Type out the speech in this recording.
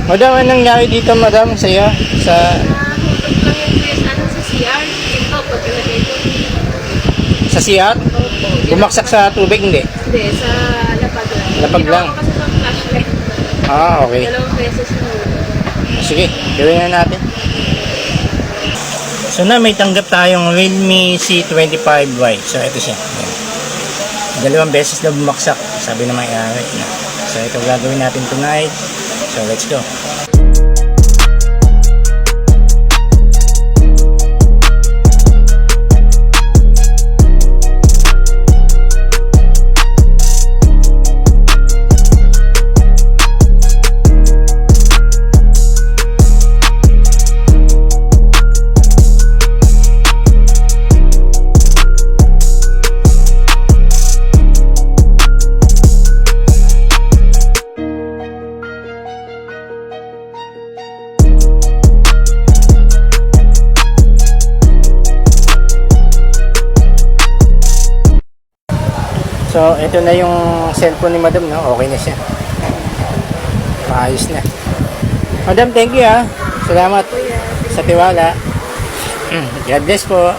Madam, anong nangyari dito, madam, sa iyo? Sa... Nahulog lang yung kuya sa CR. Ito, pagkalagay ko. Sa CR? Bumaksak sa tubig, hindi? Hindi, sa lapag lang. Lapag lang. Ginawa ko kasi sa flashlight. Ah, okay. 2 beses na. Sige, gawin na natin. So na, may tanggap tayong Realme C25Y. So ito siya. Ayan. 2 beses na bumaksak. Sabi na may-ari. So ito gagawin natin tonight. So let's go. So, ito na yung cellphone ni Madam, no? Okay na siya. Maayos na. Madam, thank you, ha. Salamat sa tiwala. God bless po.